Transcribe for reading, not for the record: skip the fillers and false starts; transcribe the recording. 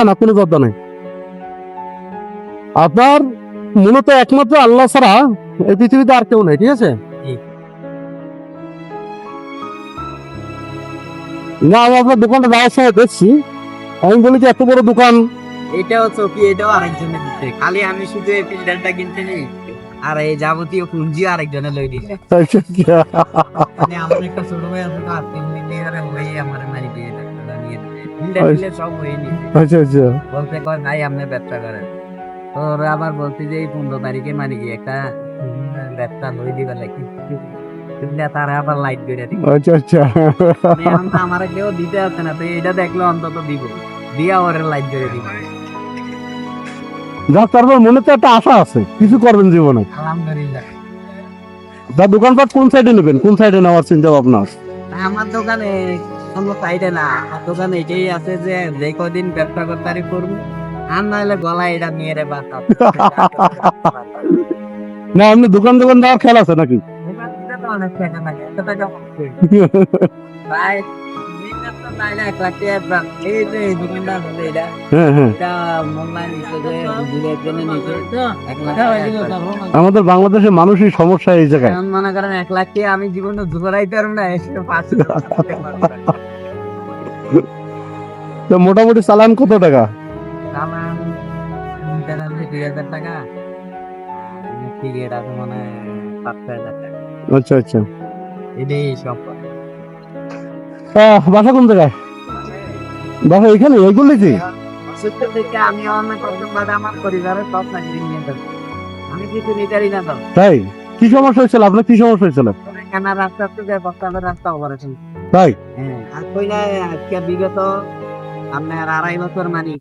না, কোনো কথা নাই। আপনার মূলত একমাত্র আল্লাহ ছাড়া এই পৃথিবীতে আর কেউ নাই, ঠিক আছে? না, আমি আপনার দোকানটা যাওয়ার সময় দেখছি, আমি বলি যে এত বড় দোকান। এটাও চকি, এটাও আরেকজনের দিচ্ছে। খালি আমি শুধু এই ফিল্টারটা কিনতে নেই, আর এই যাবতীয় পুঁজি আরেকজনে লই দিছে। মানে আমার একটা ছোট ভাই আছে, তো আজকে মিলিয়ারে হয়ে আমার মারি দিয়ে টাকাটা নিয়ে দিছে। ফিল্টার ফিল্টার সব হয়ে নিছে। আচ্ছা আচ্ছা বলতে কয় ভাই আপনি ব্যবসা করেন, তো ওরা আবার বলছে যে এই 15 তারিখে মানে কি একটা ব্যবসা লই দিবে নাকি, তারা আবার লাইট করে দিবে। আচ্ছা আচ্ছা। এখন তো আমার কেউ দিতে আছে না, তো এটা দেখলে অন্তত দিব, দিয়া ওরে লাইট করে দিব। যাক, তারপর মনে তো একটা আশা আছে, কিছু করবেন জীবনে। আলহামদুলিল্লাহ। তার দোকানপাট কোন সাইডে নেবেন, কোন সাইডে নেওয়ার চিন্তা ভাবনা? আমার দোকানে কোনো সাইডে না, আমার দোকানে এটাই আছে যে যে কদিন ব্যবসা করতে করবো, আর নাহলে গলায় এটা নিয়ে রে বাতা। না, এমনি দোকান দেওয়ার খেয়াল আছে নাকি? অনেক টাকা লাগে, এত টাকা ভাই business তো নাইলে 1 লাখ টাকা advance। এই যে এই দোকানটা আছে এটা, হ্যাঁ হ্যাঁ, এটা মোবাইল নিচে যে দিনের জন্য নিচে 1 লাখ টাকা advance। আমাদের বাংলাদেশের মানুষই সমস্যা এই জায়গায়। এখন মনে করেন 1 লাখ টাকা আমি জীবনে জোগাড়াইতে পারবো না, এসে 5 তো মোটামুটি চালান কত টাকা? সামান ইন্টারনেটে 2000 টাকা, টিকিট আছে মানে 7,000 টাকা। আচ্ছা আচ্ছা। এটাই সব। বাসা কোন জায়গায়? বাসা এখানে এইগুলি কি? সূত্র থেকে আমি অনেক কষ্ট বাদে আমার পরিবারের সব চাকরি নিয়ে যাবো, আমি কিছু নিতারই না। তো তাই? কি সমস্যা হয়েছিল আপনার, কি সমস্যা হয়েছিল? কেনা রাস্তা থেকে বস্তাদের রাস্তা অপারেশন। তাই? হ্যাঁ, আর কইলা আজকে বিগত আপনার 2.5 বছর মানে